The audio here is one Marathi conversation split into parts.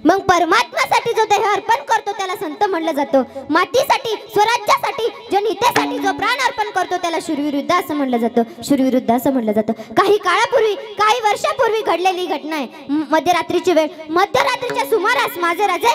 मग परमात्म्यासाठी जो देह अर्पण करतो त्याला संत म्हणलं जातं. मातीसाठी, स्वराज्यासाठी, जनहितासाठी जो प्राण अर्पण करतो त्याला शूरविरुद्ध असं म्हणलं जातं. शूरविरुद्ध असं म्हणलं जातं. काही काळापूर्वी, काही वर्षापूर्वी घडलेली घटना आहे. मध्यरात्रीची वेळ, मध्यरात्रीच्या सुमारास माझे राजे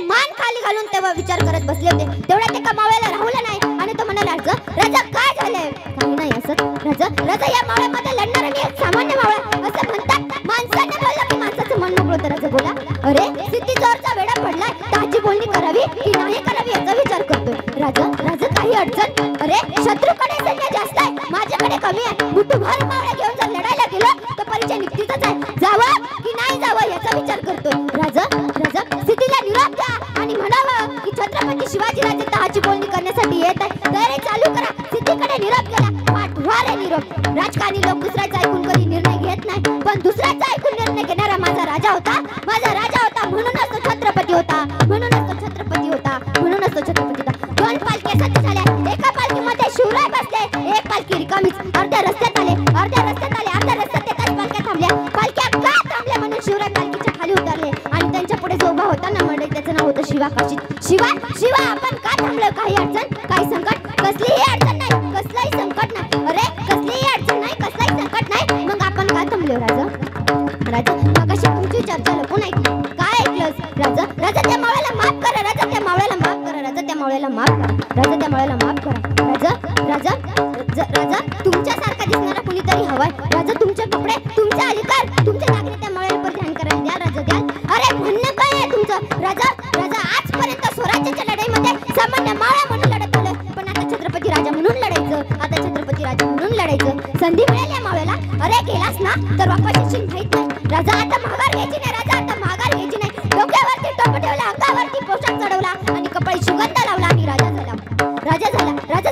मान खाली घालून तेव्हा विचार करत बसले होते. तेवढ्यात एका मावळ्याला राहुलं नाही आणि तो म्हणाला, राजा काय झालंय? काही नाही असं. राजा या मावळ्यामध्ये लढणारा मी एक सामान्य मावळा असं म्हणतात. माणसाने बोललं की माणसाचं मन मोकळं होतं. राजा बोला, अरे सिद्धीजवळचा वेडा पडलाय, ताजी बोलणी करावी की नाही करावी याचा विचार करतोय. राजा काही अडचण? अरे शत्रूकडे सैन्य जास्त आहे, माझ्याकडे कमी आहे. मुठभर मावळ्या घेऊन जर लढायला गेलो तर परिचय निश्चितच आहे. जावं की नाही जावं याचा विचार करतोय. राजा सिद्धीला निरोप द्या आणि म्हणावं की छत्रपती शिवाजीराजे तहाची बोलणी करण्यासाठी येत आहे. तयारी चालू करा. सिद्धीकडे निरोप गेला. पाठवा रे निरोप. राजकारणी लोक दुसऱ्याचा ऐकून कधी निर्णय घेत नाही, पण दुसऱ्याचा ऐकून निर्णय घेणारा माझा राजा होता. म्हणूनच तो छत्रपती होता. दोन पालख्या सज्ज झाल्या. एका पालखीमध्ये शिवराय बसले, एक पालखी रिकामीच. अर्ध्या रस्त्यात आले, अर्ध्या रस्त्यात एकाच पालख्या थांबल्या. पालख्या का थांबल्या म्हणून शिवराय पालखीच्या खाली उतरले आणि त्यांच्या पुढे जो उभा होता ना मंडळी, त्याचं नाव होतं शिवा काशीद. शिवा आपण का थांबलो? काही अडचण, काही संकट? कसलीही अडचण नाही, कसलाही संकट नाही. अरे कसलीही अडचण नाही, कसलाही संकट नाही. मग आपण का थांबलो? राजा मगाशी तुमची चर्चा लपून ऐकली. काय ऐकलंस? राजा त्या मावळ्याला माफ करा. राजा त्या मावळ्याला माफ करा. राजा तुमच्यासारखा दिसणारा कुणीतरी हवाय. राजा तुमचे कपडे, तुमचे अधिकार, तुमचे नागरिक त्या मावळ्यावर ध्यान करायला द्या. राजा द्या. अरे म्हणणं काय आहे तुमचं? राजा आजपर्यंत स्वराज्याच्या लढाईमध्ये सामान्य मावळा म्हणून लढत आलं, पण आता छत्रपती राजा म्हणून लढायचं. संधी मिळाली या मावळ्याला. अरे गेलास ना तर वापस येशील माहित नाही. राजा आता माघार घ्यायची नाही. डोक्यावरती टोप ठेवला, अंगावरती पोशाख चढवला आणि कपाळी सुगंध लावला आणि राजा झाला.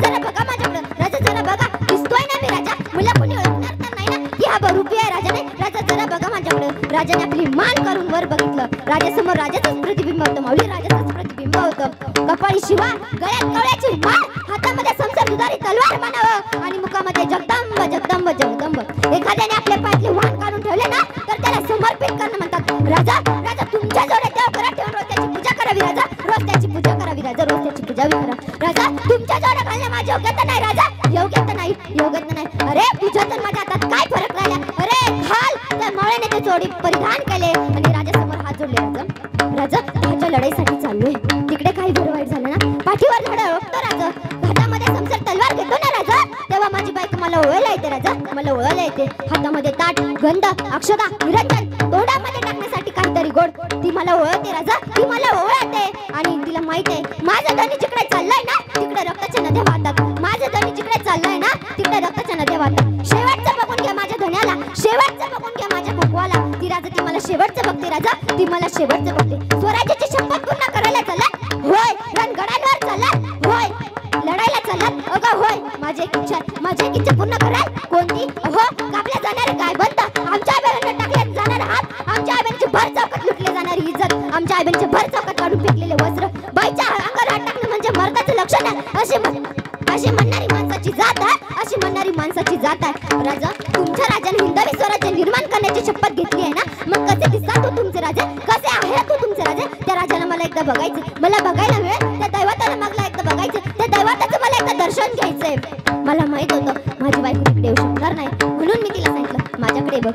जरा बघा माझ्याकडे. राजा जरा बघा, दिसतोय ना मी राजा? मला कोणी ओळखणार तर नाही ना की हा बरूपी आहे राजा? नाही. राजा जरा बघा माझ्याकडे. राजाने आपली मान करून वर बघितलं. राजासमोर राजाचंच प्रतिबिंब होतं. माऊली राजाचंच प्रतिबिंब होतं. कपाळी शिवा, गळ्यात कवळ्याची माळ, हातामध्ये संसार दुधारी तलवार बनावं आणि मुखामध्ये जगदंब. एखाद्याने आपल्या पायातले वाण काढून ठेवले ना तर त्याला समर्पित करणं म्हणतात. राजा तुमच्या जोड्या देव घरात ठेवून रोज त्याची पूजा करावी. रोज त्याची पूजा करा. राजा तुमच्या जोड्या घालणं माझी योग्यता नाही. योग्यता नाही. अरे पूजा तर माझ्या हातात, काय फरक राहिला? अरे घाल. त्या मावळ्याने ते जोडी परिधान केले आणि राजासमोर हात जोडले. राजा त्याच्या लढाईसाठी चाललोय. तिकडे काही बरं वाईट झालं ना, पाठीवर लढा ओळखतो. राजा हातामध्ये संसार तलवार घेतो ना राजा, तेव्हा माझी बायको मला ओळायला येते. मला ओळायला येते. हातामध्ये ताट, गंध, अक्षता, निरंजन, तोंडामध्ये टाकण्यासाठी काहीतरी गोड. ती मला ओळखते राजा, ती मला ओळखते आणि तिला माहित आहे माझं धनी जिकडे चाललंय ना तिकडे रक्ताच्या नद्या वाहतात. माझं धनी जिकडे चाललंय ना तिकडे रक्ताच्या नद्या वाहतात. शेवटचं बघून घ्या माझ्या धन्याला, शेवटचं बघून घ्या माझ्या कुकवाला. ती राजा ती मला शेवटचं बघते. राजा ती मला शेवटचं बघते. स्वराज्याची शपथ पूर्ण करायला चाललात? होय. रणगडांवर चाललात? होय. लढायला चाललात? अगं होय. माझी एक इच्छा पूर्ण कराल. कोणती? हो, कापल्या जाणारे काय बंद, आमच्या आईबाईंना टाकल्या जाणारे हात, आमच्या आईबाईंची भर चौकात लुटली जाणारी इज्जत, आमच्या आईबाईंची भर चौकात काढून फेकलेले वस्त्र, बाईच्या अंगावर हात टाकणं म्हणजे मर्दाचं लक्षण आहे अशी म्हणणारी माणसाची जात आहे. राजा तुमच्या राजाने हिंदवी स्वराज्य निर्माण करण्याची शपथ घेतली आहे ना, मग कसे दिसतात तो तुमचे राजे? कसे आहे तो तुमचे राजे? त्या राजाला मला एकदा बघायचं, मला बघायला मिळेल. त्या दैवताला मला एकदा बघायचं, त्या दैवताचं मला एकदा दर्शन घ्यायचंय. मला माहित होतं माझी बायको तिकडे येऊ शकणार नाही, म्हणून मी तिला सांगितलं माझ्याकडे बघ.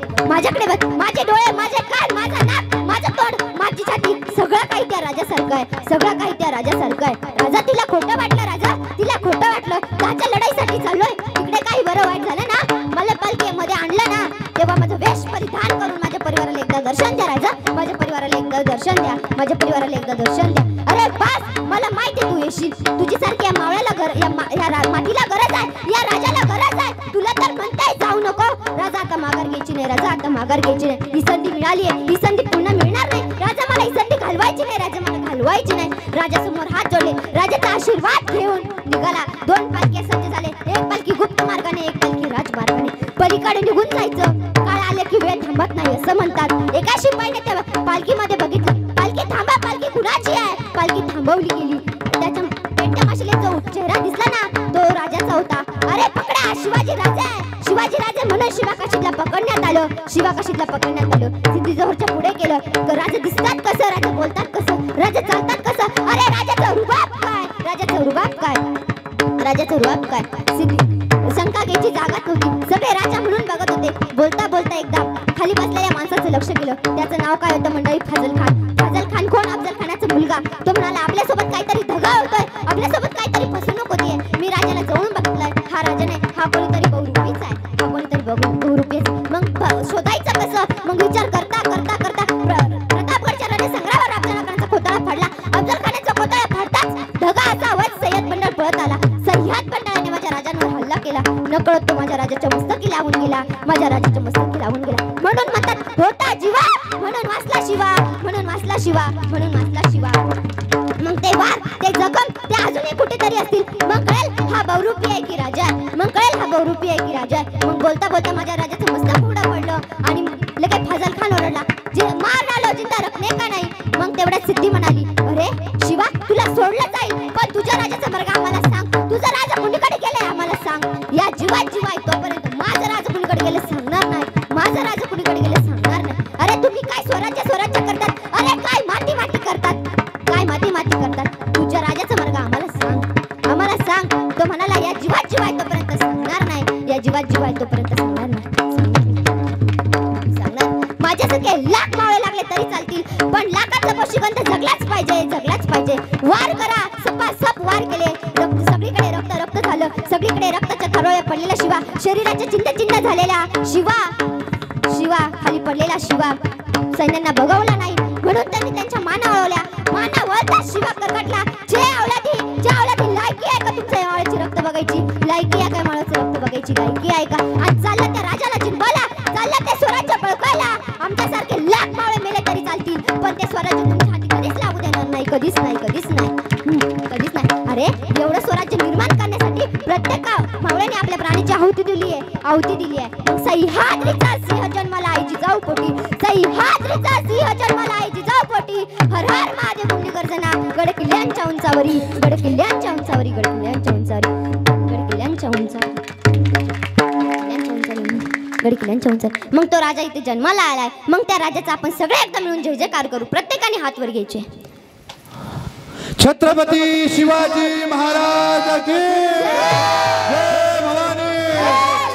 माझे डोळे, माझे कान, माझा नाक, माझं तोंड, माझी छाती, सगळं काही त्या राजासारखं आहे. राजा तिला खोटं वाटलं. त्याच्या लढाईसाठी चाललोय. तिकडे काही बरं वाईट झालं ना, मला पालखीमध्ये आणलं ना, तेव्हा माझं वेश परिधान करून माझ्या परिवाराला एकदा दर्शन द्या राजा. माझ्या परिवाराला एकदा दर्शन द्या. अरे बस, मला माहिती तू येशील. तुझी सारखी या मावळ्याला मातीला गरज आहे, या राजाला गरज आहे. तुला तर म्हणताय जाऊ नको. राजा आता माघार घ्यायची नाही. ही संधी मिळाली आहे, ही संधी पुन्हा मिळणार नाही. राजा मला ही संधी घालवायची नाही. राजासमोर हात जोडले. राजाचा आशीर्वाद घेऊन निघाला. 2 पालख्या सज्ज झाले. एक पालखी गुप्त मार्गाने, एक पालखी राजमार्गाने. पलीकडे निघून जायचं. काळ आले की वेळ थांबत नाही असं म्हणतात. एका शिपाईने त्या पालखीमध्ये बघितलं. पालखी थांबा, पालखी कुणाची आहे? पालखी थांबवली गेली. त्याच्या पेट्या माशिलेचा चेहरा दिसला ना, तो राजाचा होता. अरे पकडा, शिवाजी राजा म्हणून शिवा काशीदला पकडण्यात आलं. सिद्धीजवळच्या पुढे केलं. राजा दिसतात कसं, राजा बोलतात कसं, राजा चालतात कसं. अरे राजाचा रुबाब काय, राजाचा रुबाब काय, राजाचा रुबाब काय. सिद्धी शंका घ्यायची जागाच नव्हती. सगळे राजा म्हणून बघत होते. बोलता बोलता एकदा खाली बसलेल्या माणसाचं लक्ष गेलं. त्याचं नाव काय होतं मंडळी? फाजल खान. फाजल खान कोण? अफजल खानाचा मुलगा. तो म्हणाला आपल्यासोबत काहीतरी धगा होतोय, आपल्यासोबत काहीतरी फसवणूक होतीये. मी राजाला जवळून बघितलंय. हा राजा नाही, हा कोणीतरी बहुरूपीच आहे, हा कोणीतरी बहुरूपीच. मग शोधायचं कसं? मग विचार करता करता करता प्रतापगडच्या राणे संग्रामवर अफजल खानाचा खोताळा फाडला. अफजल खानाचा खोताळा फाडताच धगा असा आवाज सय्यद बंडल पळत आला. सह्याद बंडलाने माझ्या राजांवर हल्ला केला. नकळत तो माझ्या राजाच्या मस्तकी लावून गेला, माझ्या राजाच्या मस्तकी लावून गेला. म्हणून म्हणतात होता जीवा म्हणून वाचला शिवा, म्हणून वाचला शिवा, म्हणून वाचला शिवा. मग ते वार, ते जखम, ते अजूनही कुठेतरी असतील. मग कळेल हा बहुरूपी आहे की राजा, मग कळेल हा बहुरूपी आहे की राजा. मग बोलता बोलता माझ्या राजाचं मस्तक पुढं पडलं आणि लगेच फाजल खान ओरडला, जे मार डालो जिंदा रखने का नाही. मग तेवढ्यात सिद्धी म्हणाली, अरे शिवा तुला सोडलं जाईल, पण तुझ्या राजाचा वर्ग आम्हाला सांग. तुझा राजा कुणीकडे गेलाय आम्हाला सांग. या जीवात जीव आहे तोपर्यंत माझा राजा कुणीकडे गेले सांगणार नाही, माझा राजा कुणीकडे गेले सांगणार नाही. अरे तुम्ही काय स्वराज्य स्वराज्य करतात, अरे काय माती माती करतात, काय माती माती करतात. तुझ्या राजाचा वर्ग आम्हाला सांग, आम्हाला सांग. तो म्हणाला या जीवात जीव आहे तोपर्यंत सांगणार नाही, या जीवात जीव आहे तोपर्यंत सांगणार नाही, सांगणार. माझ्यासारखे लाख मावळे लागले तरी चालतील, पण लाखाचा पशुगंध जगलाच पाहिजे, जगलाच पाहिजे. वार करा, सपासप वार केले. रक्त सगळीकडे रक्त रक्त झालं, सगळीकडे रक्ताच्या थारोळ्या पडलेला शिवा, शरीराचे चिंता चिंता झालेला शिवा, शिवा खाली पडलेला शिवा सैन्यांना बघवला नाही. म्हणून त्यांनी त्यांच्या माना वळवल्या. माना वळताच शिवा करकटला. जे अवलादी लायकी आहे का तुमच्या मावळ्याची रक्त बघायची? लायकी आहे काय मावळ्याचं रक्त बघायची? लायकी आहे का? आणि चालला त्या राजाला जिंकवायला, चालला त्या स्वराज्य बळकायला. आमच्यासारखे लाख मावळे मेले तरी चालतील, पण ते स्वराज्य तुमच्या हाती कधीच लागू देणार नाही, कधीच नाही, कधीच नाही, कधीच नाही. अरे एवढं स्वराज्य निर्माण करण्यासाठी प्रत्येक मावळ्याने आपल्या प्राणीची आहुती दिली आहे, आहुती दिली आहे. मग सह्याद्रीचा सिंह जन्माला आई जिजाऊ पोटी, सह्याद्रीचा सिंह जन्माला आई जिजाऊ पोटी. हर हर महादेव मुंडी गर्जना, गड किल्ल्यांच्या उंचावरी, गड किल्ल्यांच्या उंचावरी, गड किल्ल्यांच्या उंचावरी, गड किल्ल्यांच्या उंचावरी, गड किल्ल्यांच्या उंचावरी. मग तो राजा इथे जन्माला आलाय. मग त्या राजाचा आपण सगळे एकदा मिळून जय जयकार करू. प्रत्येकाने हात वर घ्यायचे. छत्रपती शिवाजी महाराज की जय भवानी.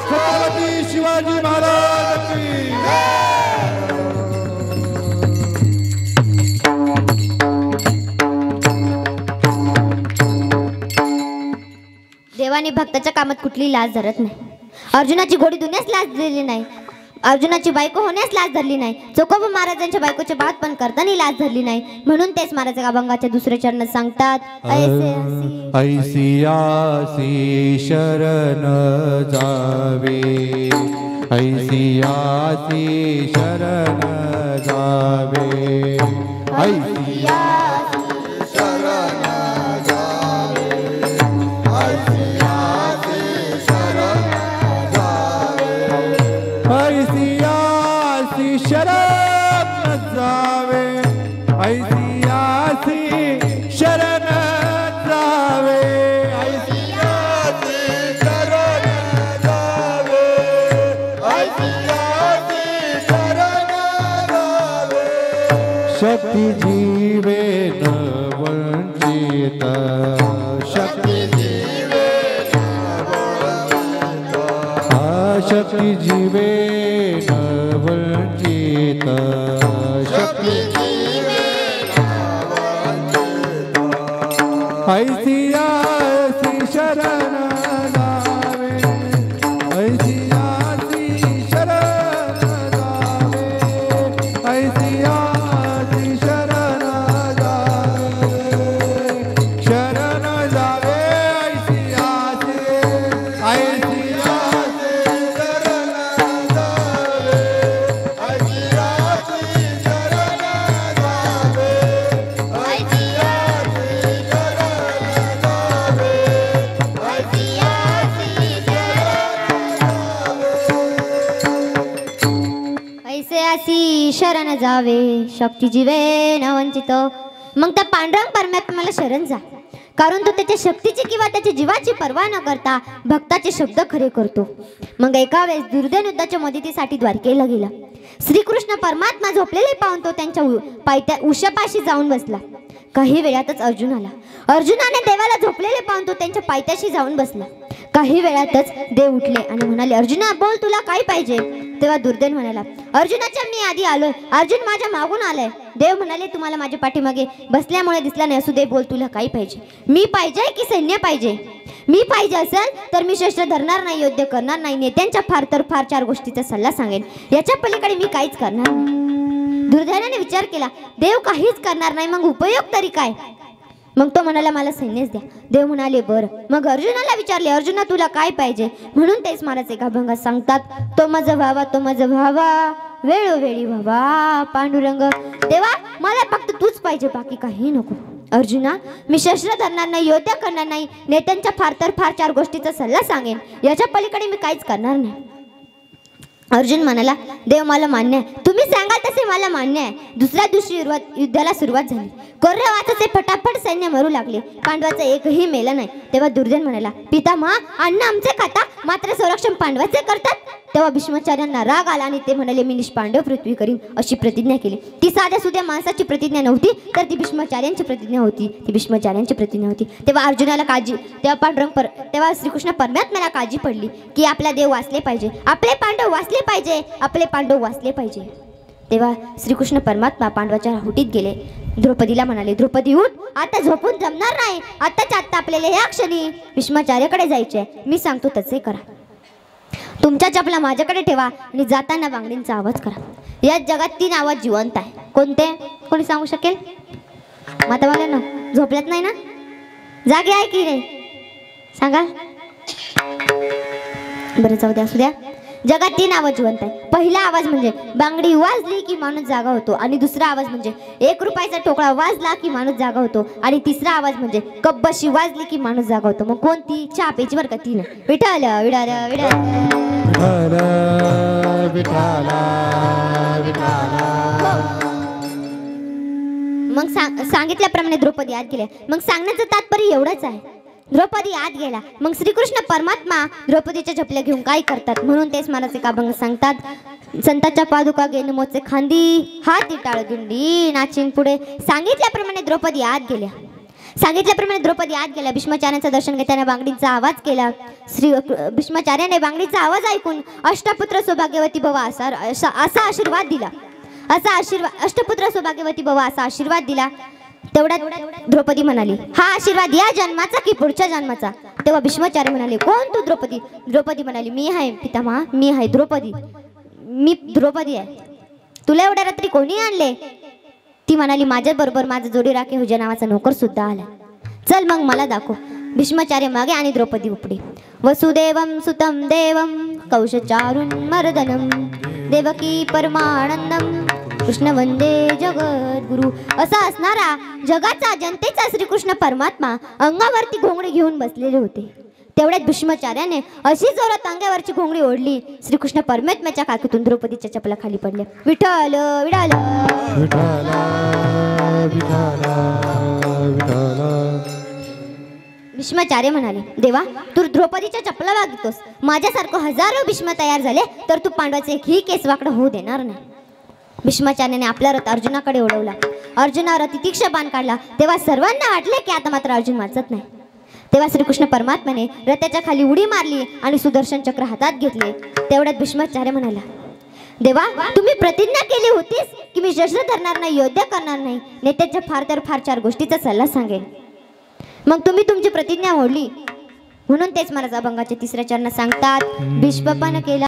छत्रपती शिवाजी महाराज की देवाने भक्ताच्या कामात कुठली लाज धरत नाही. अर्जुनाची घोडी धुण्यास लाज दिली नाही, अर्जुनाची बायको होण्यास लाज धरली नाही, चोकोबा महाराजांच्या बायकोचे बात पण करताना लाज धरली नाही. म्हणून तेच महाराज अभंगाच्या दुसऱ्या चरणात सांगतात, ऐसी आसी शरण जावे, ऐसी आसी शरण जावे, ऐसी आसी शरण जावे, ऐसी आसी शरण जावे, ऐसी आसी शरण जावे, ऐसी आसी शरण जावे, ऐसी आसी शरण जावे, ऐसी आसी शरण जावे. शक्ती जीवे न वंचित, शक्ती जीवे न वंचित, शक्ती जीवे न वंचित, शक्ती जीवे न वंचित. ऐसी आसी शरण जावे, ऐसी आसी शरण जावे, ऐसी आसी शरण जावे, शरण जावे, ऐसी आसी, ऐसी आसी शरण जावे, ऐसी आसी शरण जावे, ऐसी आसी शरण जावे, ऐसी आसी ऐसे अशी शरण जावे, शक्ती जीवे न वंचित. मग त्या पांडुरंग परमात्म्याला शरण जा, कारण तो त्याच्या शक्तीची किंवा त्याच्या जीवाची पर्वा न करता भक्ताचे शब्द खरे करतो. मग एका वेळेस दुर्योधन युद्धाच्या मदतीसाठी द्वारकेला गेला. श्रीकृष्ण परमात्मा झोपलेले पाहून तो त्यांच्या पायथ्या उशापाशी जाऊन बसला. काही वेळातच अर्जुन आला. अर्जुनाने देवाला झोपलेले पाहून तो त्यांच्या पायथ्याशी जाऊन बसला. काही वेळातच देव उठले आणि म्हणाले, अर्जुना बोल, तुला काय पाहिजे? तेव्हा दुर्योधन म्हणाला, अर्जुनाच्या मी आधी आलोय, अर्जुन माझ्या मागून आलाय. देव म्हणाले, तुम्हाला माझ्या पाठीमागे बसल्यामुळे दिसला नाही, असू दे, बोल, तुला काय पाहिजे? मी पाहिजे की सैन्य पाहिजे? मी पाहिजे असेल तर मी शस्त्र धरणार नाही, युद्ध करणार नाही, नेत्यांच्या फार तर फार 4 गोष्टीचा सल्ला सांगेन, याच्या पलीकडे मी काहीच करणार नाही. दुर्योधनाने विचार केला, देव काहीच करणार नाही, मग उपयोग तरी काय? मग तो म्हणाला, मला सैन्यच द्या. देव म्हणाले, बरं. मग अर्जुनाला विचारले, अर्जुना तुला काय पाहिजे? म्हणून तेच महाराज एका अभंगात सांगतात, तो मज व्हावा, तो मज व्हावा, वेळोवेळी व्हावा पांडुरंग. देवा, मला फक्त तूच पाहिजे, बाकी काही नको. अर्जुना, मी शस्त्र धरणार नाही, योद्धा करणार नाही, नेत्यांच्या फार तर फार 4 गोष्टीचा सल्ला सांगेन, याच्या पलीकडे मी काहीच करणार नाही. अर्जुन म्हणाला, देव मला मान्य आहे, तुम्ही सांगाल तसे मला मान्य आहे. दुसऱ्या दिवशी युद्धाला सुरुवात झाली. कौरवाचे फटाफट सैन्य मरू लागले, पांडवाचं एकही मेलं नाही. तेव्हा दुर्योधन म्हणाला, पितामहा, अन्न आमचे खाता, मात्र संरक्षण पांडवाचे करतात. तेव्हा भीष्माचार्यांना राग आला आणि ते म्हणाले, मी निष्पांडव पृथ्वी करीन अशी प्रतिज्ञा केली. ती साध्या सुध्या माणसाची प्रतिज्ञा नव्हती, तर ती भीष्माचार्यांची प्रतिज्ञा होती. ती भीष्माचार्यांची प्रतिज्ञा होती. तेव्हा अर्जुनाला काळजी, तेव्हा श्रीकृष्ण परमात्म्याला काळजी पडली की आपला देव वाचले पाहिजे, आपले पांडव वाचले पाहिजे, आपले पांडव वाचले पाहिजे. तेव्हा श्रीकृष्ण परमात्मा पांडवाच्या राहुटीत गेले. द्रौपदीला म्हणाले, द्रौपदी उठ, आता झोपून जमणार नाही, आत्ताच्या आत्ता आपल्याला या क्षणी भीष्माचार्याकडे जायचे, मी सांगतो तसे करा. तुमच्या चपला माझ्याकडे ठेवा आणि जाताना बांगडींचा आवाज करा. या जगात 3 आवाज जिवंत आहे. कोणते? कोणी सांगू शकेल? मातावाल्यांना झोपल्यात नाही ना? जागे आहे की रे? सांगा. बरं, जाऊ द्या, असू द्या. जगात 3 आवाज जिवंत आहे. पहिला आवाज म्हणजे बांगडी वाजली की माणूस जागा होतो, आणि दुसरा आवाज म्हणजे 1 रुपयाचा ठोकळा वाजला की माणूस जागा होतो, आणि तिसरा आवाज म्हणजे कब्बशी वाजली की माणूस जागा होतो. मग कोणती? चहा प्यायची बरं का. 3. विठाल विडाल विडाल मग सांगितल्याप्रमाणे द्रौपदी आत गेल्या. मग सांगण्याचं तात्पर्य एवढंच आहे, द्रौपदी आत गेला. मग श्रीकृष्ण परमात्मा द्रौपदीच्या झपल्या घेऊन काय करतात, म्हणून तेच महाराज एका अभंग सांगतात, संताच्या पादुका घेऊन मोचे खांदी, हाती टाळगुंडी नाचिन पुढे. सांगितल्याप्रमाणे द्रौपदी आत गेल्या. भीष्माचार्यांचं दर्शन घेताना बांगडीचा आवाज केला. भीष्माचार्याने बांगडीचा आवाज ऐकून अष्टपुत्र सौभाग्यवती भवा असा आशीर्वाद दिला. अष्टपुत्र सौभाग्यवती भवा असा आशीर्वाद दिला. तेवढ्यात द्रौपदी म्हणाली, हा आशीर्वाद या जन्माचा की पुढच्या जन्माचा? तेव्हा भीष्माचार्य म्हणाले, कोण तू? द्रौपदी. द्रौपदी म्हणाली, मी आहे पितामहा, मी आहे द्रौपदी, मी द्रौपदी आहे. तुला एवढ्या रात्री कोणी आणले? ती म्हणाली, माझ्या बरोबर माझा जोडी राखे हुजा नावाचा नोकर सुद्धा आला. चल मग मला दाखव. भीष्माचार्य मागे आणि द्रौपदी उपडे. वसुदेवम सुतम देवम कौशचारुन मर्दनम देवकी परमानंदम कृष्ण वंदे जगद्गुरु. असा असणारा जगाचा जनतेचा श्रीकृष्ण परमात्मा अंगावरती घोंगडी घेऊन बसलेले होते. तेवढ्यात भीष्माचार्याने अशी जोरात अंगावरची घोंगडी ओढली, श्रीकृष्ण परमात्म्याच्या काकीतून द्रौपदीच्या चपला खाली पडल्या. विठ्ठल विडाल भीष्माचार्य म्हणाले, देवा, तू द्रौपदीच्या चपला वागतोस. माझ्यासारखं हजारो भीष्म तयार झाले तर तू पांडवाचे एकही केस वाकडं होऊ देणार नाही. भीष्माचार्याने आपला रथ अर्जुनाकडे ओढवला. अर्जुनावर तितिक्ष बाण काढला. तेव्हा सर्वांना वाटले की आता मात्र अर्जुन वाचत नाही. तेव्हा श्रीकृष्ण परमात्म्याने रथाच्या खाली उडी मारली आणि सुदर्शन चक्र हातात घेतले. तेवढ्यात भीष्माचार्य म्हणाला, देवा, तुम्ही प्रतिज्ञा केली होतीस की मी शस्त्र धरणार नाही, योद्धा करणार नाही, नेत्याच्या फार तर फार 4 गोष्टीचा सल्ला सांगेन. मग तुम्ही तुमची प्रतिज्ञा मोडली. म्हणून तेच महाराज अभंगाच्या 3ऱ्या चरणात सांगतात, भीष्मपण केला